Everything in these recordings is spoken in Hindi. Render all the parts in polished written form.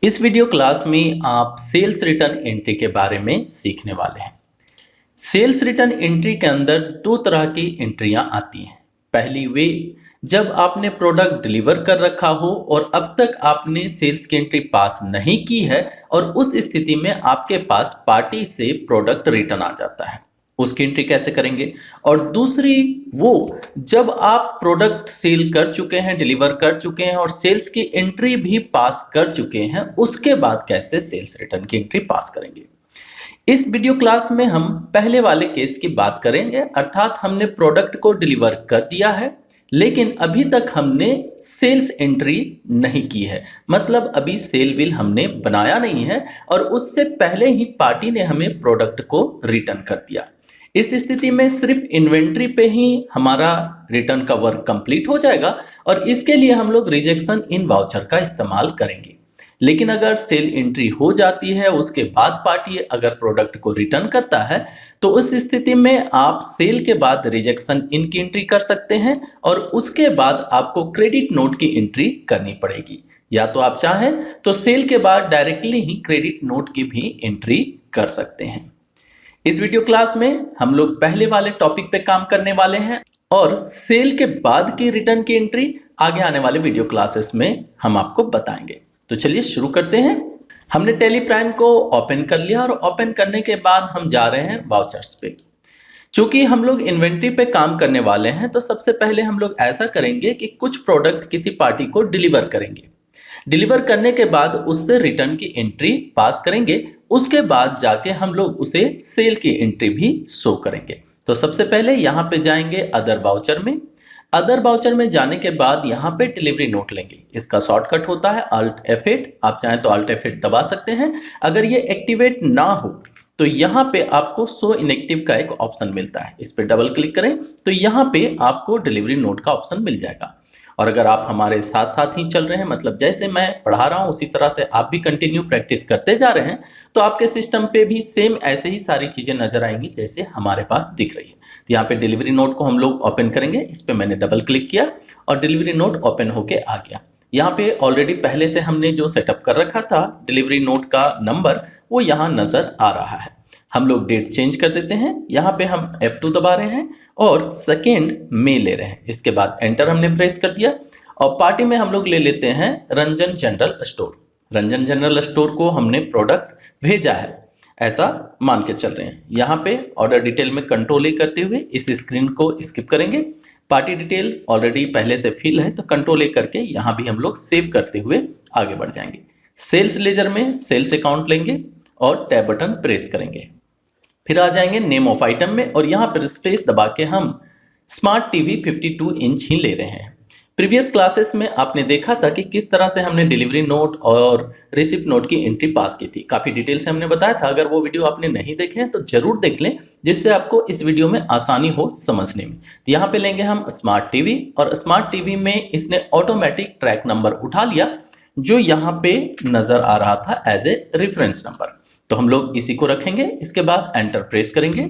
इस वीडियो क्लास में आप सेल्स रिटर्न एंट्री के बारे में सीखने वाले हैं। सेल्स रिटर्न एंट्री के अंदर दो तरह की एंट्रियां आती हैं। पहली वे जब आपने प्रोडक्ट डिलीवर कर रखा हो और अब तक आपने सेल्स की एंट्री पास नहीं की है और उस स्थिति में आपके पास पार्टी से प्रोडक्ट रिटर्न आ जाता है, उसकी एंट्री कैसे करेंगे। और दूसरी वो जब आप प्रोडक्ट सेल कर चुके हैं, डिलीवर कर चुके हैं और सेल्स की एंट्री भी पास कर चुके हैं, उसके बाद कैसे सेल्स रिटर्न की एंट्री पास करेंगे। इस वीडियो क्लास में हम पहले वाले केस की बात करेंगे, अर्थात हमने प्रोडक्ट को डिलीवर कर दिया है लेकिन अभी तक हमने सेल्स एंट्री नहीं की है, मतलब अभी सेल बिल हमने बनाया नहीं है और उससे पहले ही पार्टी ने हमें प्रोडक्ट को रिटर्न कर दिया। इस स्थिति में सिर्फ इन्वेंट्री पे ही हमारा रिटर्न का वर्क कंप्लीट हो जाएगा और इसके लिए हम लोग रिजेक्शन इन वाउचर का इस्तेमाल करेंगे। लेकिन अगर सेल एंट्री हो जाती है, उसके बाद पार्टी अगर प्रोडक्ट को रिटर्न करता है, तो उस स्थिति में आप सेल के बाद रिजेक्शन इन की एंट्री कर सकते हैं और उसके बाद आपको क्रेडिट नोट की एंट्री करनी पड़ेगी, या तो आप चाहें तो सेल के बाद डायरेक्टली ही क्रेडिट नोट की भी एंट्री कर सकते हैं। इस वीडियो क्लास में हम लोग पहले वाले टॉपिक पे काम करने वाले हैं और सेल के बाद की रिटर्न की एंट्री आगे आने वाले वीडियो क्लासेस में हम आपको बताएंगे। तो चलिए शुरू करते हैं। हमने टैली प्राइम को ओपन कर लिया और ओपन करने के बाद हम जा रहे हैं वाउचर्स पे। चूंकि हम लोग इन्वेंट्री पे काम करने वाले हैं तो सबसे पहले हम लोग ऐसा करेंगे कि कुछ प्रोडक्ट किसी पार्टी को डिलीवर करेंगे। डिलीवर करने के बाद उससे रिटर्न की एंट्री पास करेंगे, उसके बाद जाके हम लोग उसे सेल की एंट्री भी शो करेंगे। तो सबसे पहले यहाँ पे जाएंगे अदर वाउचर में। अदर वाउचर में जाने के बाद यहाँ पे डिलीवरी नोट लेंगे। इसका शॉर्टकट होता है Alt F8, आप चाहें तो Alt F8 दबा सकते हैं। अगर ये एक्टिवेट ना हो तो यहाँ पे आपको शो इनएक्टिव का एक ऑप्शन मिलता है, इस पर डबल क्लिक करें तो यहाँ पे आपको डिलीवरी नोट का ऑप्शन मिल जाएगा। और अगर आप हमारे साथ साथ ही चल रहे हैं, मतलब जैसे मैं पढ़ा रहा हूँ उसी तरह से आप भी कंटिन्यू प्रैक्टिस करते जा रहे हैं, तो आपके सिस्टम पे भी सेम ऐसे ही सारी चीज़ें नजर आएंगी जैसे हमारे पास दिख रही है। तो यहाँ पे डिलीवरी नोट को हम लोग ओपन करेंगे, इस पर मैंने डबल क्लिक किया और डिलीवरी नोट ओपन होके आ गया। यहाँ पे ऑलरेडी पहले से हमने जो सेटअप कर रखा था डिलीवरी नोट का नंबर, वो यहाँ नजर आ रहा है। हम लोग डेट चेंज कर देते हैं, यहाँ पे हम F2 दबा रहे हैं और सेकेंड में ले रहे हैं। इसके बाद एंटर हमने प्रेस कर दिया और पार्टी में हम लोग ले लेते हैं Ranjan general store. Ranjan general store को हमने प्रोडक्ट भेजा है ऐसा मान के चल रहे हैं। यहाँ पे ऑर्डर डिटेल में कंट्रोल ए करते हुए इस स्क्रीन को स्किप करेंगे। पार्टी डिटेल ऑलरेडी पहले से फिल है तो कंट्रोल ए करके यहाँ भी हम लोग सेव करते हुए आगे बढ़ जाएंगे। सेल्स लेजर में सेल्स अकाउंट लेंगे और टैब बटन प्रेस करेंगे, फिर आ जाएंगे नेम ऑफ आइटम में और यहाँ पर स्पेस दबा के हम स्मार्ट टीवी 52 इंच ही ले रहे हैं। प्रीवियस क्लासेस में आपने देखा था कि किस तरह से हमने डिलीवरी नोट और रिसिप्ट नोट की एंट्री पास की थी, काफ़ी डिटेल से हमने बताया था। अगर वो वीडियो आपने नहीं देखे हैं तो जरूर देख लें, जिससे आपको इस वीडियो में आसानी हो समझने में। तो यहाँ पे लेंगे हम स्मार्ट टीवी और स्मार्ट टीवी में इसने ऑटोमेटिक ट्रैक नंबर उठा लिया जो यहाँ पे नजर आ रहा था एज ए रेफरेंस नंबर, तो हम लोग इसी को रखेंगे। इसके बाद एंटर प्रेस करेंगे।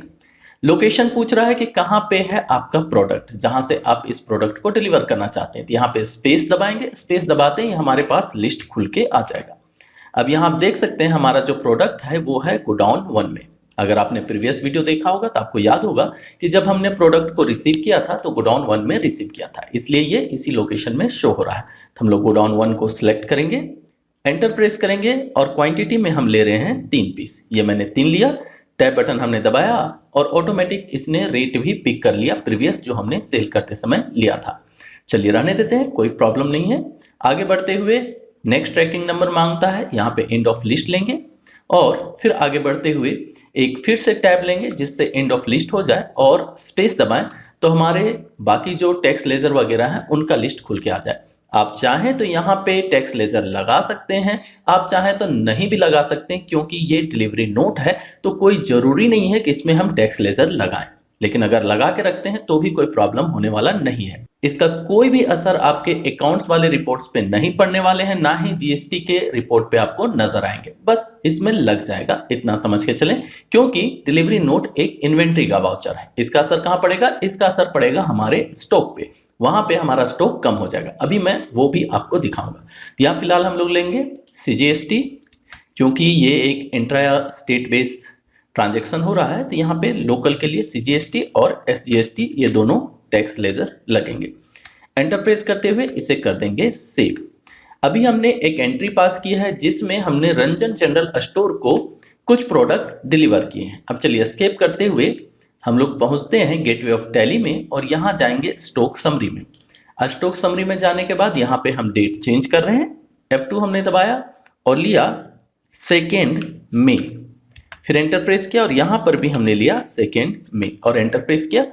लोकेशन पूछ रहा है कि कहाँ पे है आपका प्रोडक्ट, जहां से आप इस प्रोडक्ट को डिलीवर करना चाहते हैं। तो यहाँ पे स्पेस दबाएंगे, स्पेस दबाते ही हमारे पास लिस्ट खुल के आ जाएगा। अब यहाँ आप देख सकते हैं हमारा जो प्रोडक्ट है वो है गोडाउन 1 में। अगर आपने प्रीवियस वीडियो देखा होगा तो आपको याद होगा कि जब हमने प्रोडक्ट को रिसीव किया था तो गोडाउन 1 में रिसीव किया था, इसलिए ये इसी लोकेशन में शो हो रहा है। तो हम लोग गोडाउन 1 को सिलेक्ट करेंगे, एंटर प्रेस करेंगे और क्वांटिटी में हम ले रहे हैं 3 पीस। ये मैंने 3 लिया, टैब बटन हमने दबाया और ऑटोमेटिक इसने रेट भी पिक कर लिया प्रीवियस जो हमने सेल करते समय लिया था। चलिए रहने देते हैं, कोई प्रॉब्लम नहीं है। आगे बढ़ते हुए नेक्स्ट ट्रैकिंग नंबर मांगता है, यहाँ पे एंड ऑफ लिस्ट लेंगे और फिर आगे बढ़ते हुए एक फिर से टैब लेंगे जिससे एंड ऑफ लिस्ट हो जाए और स्पेस दबाएं तो हमारे बाकी जो टैक्स लेजर वगैरह हैं उनका लिस्ट खुल के आ जाए। आप चाहें तो यहाँ पे टैक्स लेजर लगा सकते हैं, आप चाहें तो नहीं भी लगा सकते हैं, क्योंकि ये डिलीवरी नोट है तो कोई जरूरी नहीं है कि इसमें हम टैक्स लेजर लगाएं। लेकिन अगर लगा के रखते हैं तो भी कोई प्रॉब्लम होने वाला नहीं है। इसका कोई भी असर आपके अकाउंट्स वाले रिपोर्ट्स पे नहीं पड़ने वाले हैं, ना ही जीएसटी के रिपोर्ट पे आपको नजर आएंगे, बस इसमें लग जाएगा, इतना समझ के चलें। क्योंकि डिलीवरी नोट एक इन्वेंट्री का वाउचर है, इसका असर कहां पड़ेगा, इसका असर पड़ेगा हमारे स्टॉक पे, वहां पे हमारा स्टॉक कम हो जाएगा। अभी मैं वो भी आपको दिखाऊंगा। यहाँ फिलहाल हम लोग लेंगे सीजीएसटी, क्योंकि ये एक इंट्रा स्टेट बेस ट्रांजैक्शन हो रहा है, तो यहाँ पे लोकल के लिए सीजीएसटी और एसजीएसटी ये दोनों टैक्स लेजर लगेंगे। एंटर प्रेस करते हुए इसे कर देंगे सेव। अभी हमने एक एंट्री पास की है जिसमें हमने रंजन जनरल स्टोर को कुछ प्रोडक्ट डिलीवर किए हैं। अब चलिए एस्केप करते हुए हम लोग पहुंचते हैं गेटवे ऑफ टैली में और यहाँ जाएंगे स्टॉक समरी में। स्टॉक समरी में जाने के बाद यहाँ पे हम डेट चेंज कर रहे हैं, F2 हमने दबाया और लिया 2 मई, फिर एंटर प्रेस किया और यहाँ पर भी हमने लिया 2 मई और एंटर प्रेस किया।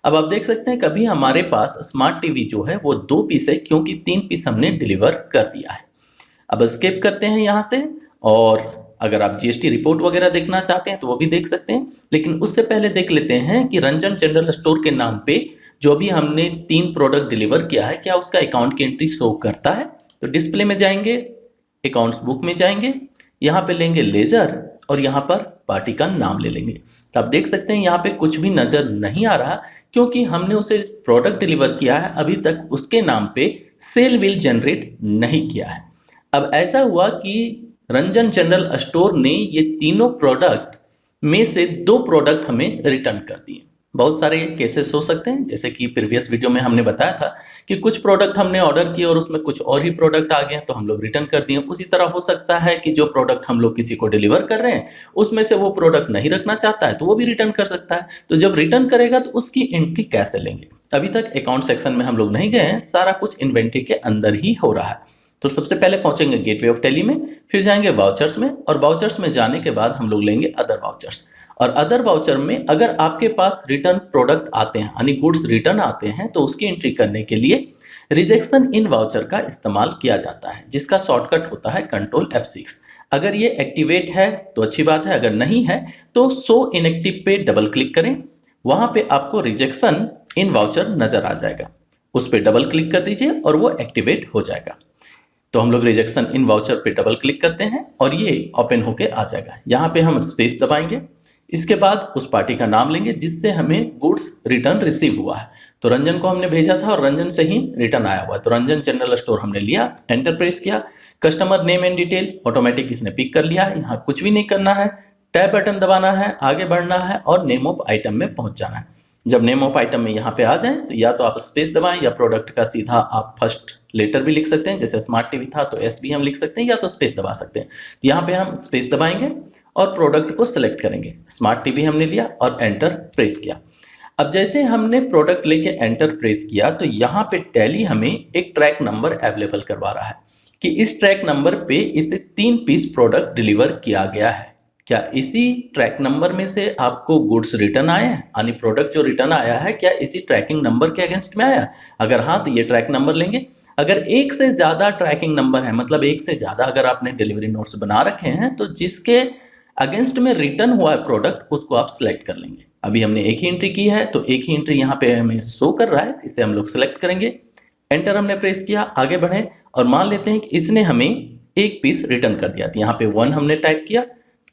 अब आप देख सकते हैं कभी हमारे पास स्मार्ट टीवी जो है वो 2 पीस है, क्योंकि 3 पीस हमने डिलीवर कर दिया है। अब एस्केप करते हैं यहाँ से, और अगर आप जीएसटी रिपोर्ट वगैरह देखना चाहते हैं तो वो भी देख सकते हैं, लेकिन उससे पहले देख लेते हैं कि रंजन जनरल स्टोर के नाम पे जो भी हमने 3 प्रोडक्ट डिलीवर किया है क्या उसका अकाउंट की एंट्री शो करता है। तो डिस्प्ले में जाएंगे, अकाउंट्स बुक में जाएंगे, यहाँ पे लेंगे लेजर और यहाँ पर पार्टी का नाम ले लेंगे। तो आप देख सकते हैं यहाँ पे कुछ भी नज़र नहीं आ रहा, क्योंकि हमने उसे प्रोडक्ट डिलीवर किया है, अभी तक उसके नाम पे सेल बिल जनरेट नहीं किया है। अब ऐसा हुआ कि रंजन जनरल स्टोर ने ये तीनों प्रोडक्ट में से 2 प्रोडक्ट हमें रिटर्न कर दिए। बहुत सारे केसेस हो सकते हैं, जैसे कि प्रीवियस वीडियो में हमने बताया था कि कुछ प्रोडक्ट हमने ऑर्डर किए और उसमें कुछ और ही प्रोडक्ट आ गए तो हम लोग रिटर्न कर दिए। उसी तरह हो सकता है कि जो प्रोडक्ट हम लोग किसी को डिलीवर कर रहे हैं उसमें से वो प्रोडक्ट नहीं रखना चाहता है तो वो भी रिटर्न कर सकता है। तो जब रिटर्न करेगा तो उसकी एंट्री कैसे लेंगे। अभी तक अकाउंट सेक्शन में हम लोग नहीं गए हैं, सारा कुछ इन्वेंट्री के अंदर ही हो रहा है। तो सबसे पहले पहुंचेंगे गेटवे ऑफ टैली में, फिर जाएंगे वाउचर्स में, और वाउचर्स में जाने के बाद हम लोग लेंगे अदर वाउचर्स। और अदर वाउचर में अगर आपके पास रिटर्न प्रोडक्ट आते हैं यानी गुड्स रिटर्न आते हैं तो उसकी एंट्री करने के लिए रिजेक्शन इन वाउचर का इस्तेमाल किया जाता है, जिसका शॉर्टकट होता है कंट्रोल F6। अगर ये एक्टिवेट है तो अच्छी बात है, अगर नहीं है तो शो इनएक्टिव पे डबल क्लिक करें, वहां पे आपको रिजेक्शन इन वाउचर नजर आ जाएगा, उस पर डबल क्लिक कर दीजिए और वो एक्टिवेट हो जाएगा। तो हम लोग रिजेक्शन इन वाउचर पे डबल क्लिक करते हैं और ये ओपन होके आ जाएगा। यहाँ पे हम स्पेस दबाएंगे, इसके बाद उस पार्टी का नाम लेंगे जिससे हमें गुड्स रिटर्न रिसीव हुआ है। तो रंजन को हमने भेजा था और रंजन से ही रिटर्न आया हुआ है, तो रंजन जनरल स्टोर हमने लिया, एंटर प्रेस किया, customer name and detail automatic इसने पिक कर लिया है। यहाँ कुछ भी नहीं करना है, टैब बटन दबाना है, आगे बढ़ना है और नेम ऑफ आइटम में पहुंच जाना है। जब नेम ऑफ आइटम में यहाँ पे आ जाए तो या तो आप स्पेस दबाएं या प्रोडक्ट का सीधा आप फर्स्ट लेटर भी लिख सकते हैं, जैसे स्मार्ट टीवी था तो एस भी हम लिख सकते हैं या तो स्पेस दबा सकते हैं। तो यहाँ पे हम स्पेस दबाएंगे और प्रोडक्ट को सिलेक्ट करेंगे, स्मार्ट टीवी हमने लिया और एंटर प्रेस किया। अब जैसे हमने प्रोडक्ट लेके एंटर प्रेस किया तो यहाँ पे टैली हमें एक ट्रैक नंबर अवेलेबल करवा रहा है कि इस ट्रैक नंबर पे इसे 3 पीस प्रोडक्ट डिलीवर किया गया है। क्या इसी ट्रैक नंबर में से आपको गुड्स रिटर्न आए हैं, यानी प्रोडक्ट जो रिटर्न आया है क्या इसी ट्रैकिंग नंबर के अगेंस्ट में आया? अगर हाँ तो ये ट्रैक नंबर लेंगे। अगर एक से ज़्यादा ट्रैकिंग नंबर है, मतलब एक से ज़्यादा अगर आपने डिलीवरी नोट्स बना रखे हैं तो जिसके अगेंस्ट में रिटर्न हुआ है प्रोडक्ट उसको आप सिलेक्ट कर लेंगे। अभी हमने एक ही एंट्री की है तो एक ही एंट्री यहाँ पे हमें शो कर रहा है, इसे हम लोग सिलेक्ट करेंगे, एंटर हमने प्रेस किया, आगे बढ़े और मान लेते हैं कि इसने हमें 1 पीस रिटर्न कर दिया। तो यहाँ पे 1 हमने टाइप किया,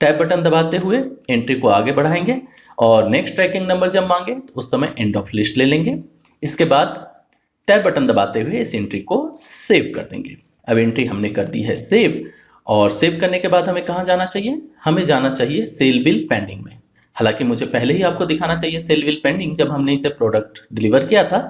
टैब बटन दबाते हुए एंट्री को आगे बढ़ाएंगे और नेक्स्ट ट्रैकिंग नंबर जब मांगे तो उस समय एंड ऑफ लिस्ट ले लेंगे। इसके बाद टैब बटन दबाते हुए इस एंट्री को सेव कर देंगे। अब एंट्री हमने कर दी है सेव, और सेव करने के बाद हमें कहाँ जाना चाहिए? हमें जाना चाहिए सेल बिल पेंडिंग में। हालांकि मुझे पहले ही आपको दिखाना चाहिए सेल बिल पेंडिंग जब हमने इसे प्रोडक्ट डिलीवर किया था,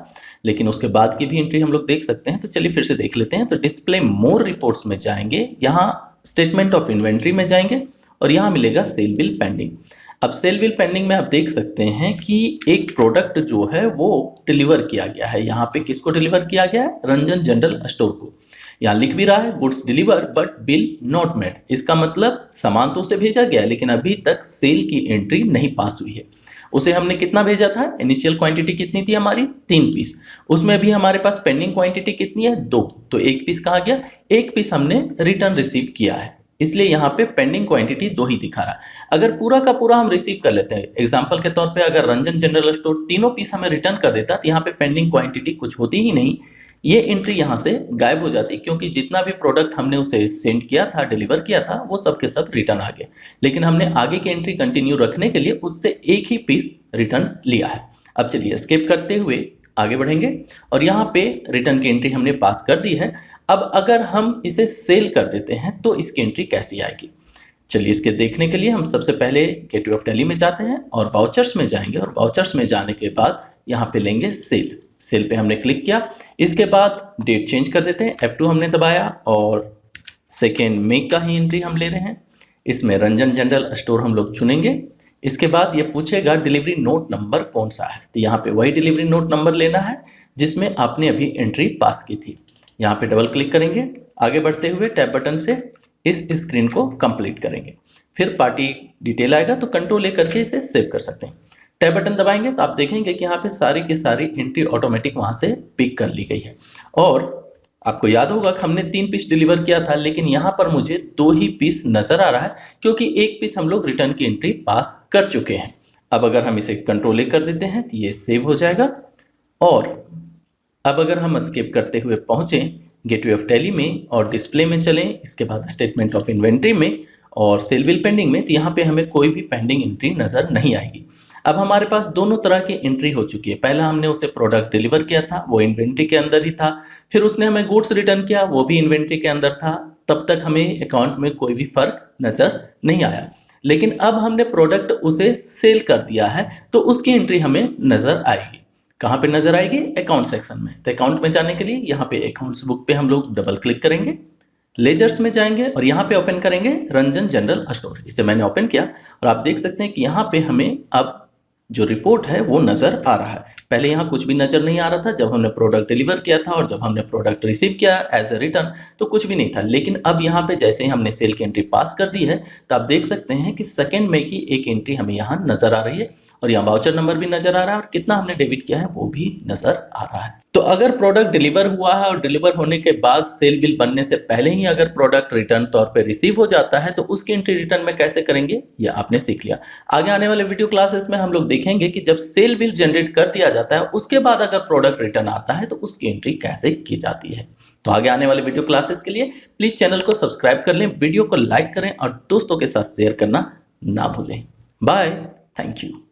लेकिन उसके बाद की भी एंट्री हम लोग देख सकते हैं। तो चलिए फिर से देख लेते हैं। तो डिस्प्ले मोर रिपोर्ट्स में जाएंगे, यहाँ स्टेटमेंट ऑफ इन्वेंट्री में जाएंगे और यहाँ मिलेगा सेल बिल पेंडिंग। अब सेल बिल पेंडिंग में आप देख सकते हैं कि एक प्रोडक्ट जो है वो डिलीवर किया गया है। यहाँ पे किसको डिलीवर किया गया है? रंजन जनरल स्टोर को। यहाँ लिख भी रहा है goods deliver but bill not made. इसका मतलब सामान तो उसे भेजा गया लेकिन अभी तक सेल की एंट्री नहीं पास हुई है। उसे हमने कितना भेजा था? इनिशियल क्वांटिटी कितनी थी हमारी? 3 पीस। उसमें भी हमारे पास पेंडिंग क्वांटिटी कितनी है? 2। तो 1 पीस कहाँ गया? 1 पीस हमने रिटर्न रिसीव किया है, इसलिए यहाँ पे पेंडिंग क्वांटिटी 2 ही दिखा रहा है। अगर पूरा का पूरा हम रिसीव कर लेते हैं, एग्जांपल के तौर पे अगर रंजन जनरल स्टोर तीनों पीस हमें रिटर्न कर देता तो यहाँ पे पेंडिंग क्वांटिटी कुछ होती ही नहीं, ये एंट्री यहाँ से गायब हो जाती, क्योंकि जितना भी प्रोडक्ट हमने उसे सेंड किया था, डिलीवर किया था, वो सब के सब रिटर्न आ गए। लेकिन हमने आगे की एंट्री कंटिन्यू रखने के लिए उससे एक ही पीस रिटर्न लिया है। अब चलिए एस्केप करते हुए आगे बढ़ेंगे और यहाँ पे रिटर्न की एंट्री हमने पास कर दी है। अब अगर हम इसे सेल कर देते हैं तो इसकी एंट्री कैसी आएगी, चलिए इसके देखने के लिए हम सबसे पहले गेटवे ऑफ टैली में जाते हैं और वाउचर्स में जाएंगे और वाउचर्स में जाने के बाद यहाँ पे लेंगे सेल। सेल पे हमने क्लिक किया, इसके बाद डेट चेंज कर देते हैं, F2 हमने दबाया और 2 मई का ही एंट्री हम ले रहे हैं। इसमें रंजन जनरल स्टोर हम लोग चुनेंगे। इसके बाद ये पूछेगा डिलीवरी नोट नंबर कौन सा है, तो यहाँ पे वही डिलीवरी नोट नंबर लेना है जिसमें आपने अभी एंट्री पास की थी। यहाँ पे डबल क्लिक करेंगे, आगे बढ़ते हुए टैब बटन से इस स्क्रीन को कंप्लीट करेंगे। फिर पार्टी डिटेल आएगा तो कंट्रोल ए करके इसे सेव कर सकते हैं। टैब बटन दबाएंगे तो आप देखेंगे कि यहाँ पे सारी की सारी एंट्री ऑटोमेटिक वहाँ से पिक कर ली गई है। और आपको याद होगा कि हमने 3 पीस डिलीवर किया था, लेकिन यहाँ पर मुझे 2 ही पीस नजर आ रहा है क्योंकि 1 पीस हम लोग रिटर्न की एंट्री पास कर चुके हैं। अब अगर हम इसे कंट्रोल ए कर देते हैं तो ये सेव हो जाएगा। और अब अगर हम एस्केप करते हुए पहुँचे गेटवे ऑफ टैली में और डिस्प्ले में चलें, इसके बाद स्टेटमेंट ऑफ इन्वेंट्री में और सेल बिल पेंडिंग में, तो यहाँ पे हमें कोई भी पेंडिंग एंट्री नजर नहीं आएगी। अब हमारे पास दोनों तरह की एंट्री हो चुकी है। पहला हमने उसे प्रोडक्ट डिलीवर किया था, वो इन्वेंट्री के अंदर ही था। फिर उसने हमें गुड्स रिटर्न किया, वो भी इन्वेंट्री के अंदर था। तब तक हमें अकाउंट में कोई भी फर्क नजर नहीं आया। लेकिन अब हमने प्रोडक्ट उसे सेल कर दिया है तो उसकी एंट्री हमें नजर आएगी। कहाँ पे नजर आएगी? अकाउंट सेक्शन में। तो अकाउंट में जाने के लिए यहाँ पे अकाउंट्स बुक पे हम लोग डबल क्लिक करेंगे, लेजर्स में जाएंगे और यहाँ पे ओपन करेंगे रंजन जनरल स्टोर। इसे मैंने ओपन किया और आप देख सकते हैं कि यहाँ पे हमें अब जो रिपोर्ट है वो नजर आ रहा है। पहले यहाँ कुछ भी नजर नहीं आ रहा था जब हमने प्रोडक्ट डिलीवर किया था, और जब हमने प्रोडक्ट रिसीव किया एज ए रिटर्न तो कुछ भी नहीं था। लेकिन अब यहाँ पे जैसे ही हमने सेल की एंट्री पास कर दी है तो आप देख सकते हैं कि 2 मई की एक एंट्री हमें यहाँ नजर आ रही है और यहाँ वाउचर नंबर भी नजर आ रहा है और कितना हमने डेबिट किया है वो भी नजर आ रहा है। तो अगर प्रोडक्ट डिलीवर हुआ है और डिलीवर होने के बाद सेल बिल बनने से पहले ही अगर प्रोडक्ट रिटर्न तौर पे रिसीव हो जाता है तो उसकी एंट्री रिटर्न में कैसे करेंगे ये आपने सीख लिया। आगे आने वाले वीडियो क्लासेस में हम लोग देखेंगे कि जब सेल बिल जनरेट कर दिया जाता है उसके बाद अगर प्रोडक्ट रिटर्न आता है तो उसकी एंट्री कैसे की जाती है। तो आगे आने वाले वीडियो क्लासेस के लिए प्लीज चैनल को सब्सक्राइब कर लें, वीडियो को लाइक करें और दोस्तों के साथ शेयर करना ना भूलें। Bye, thank you.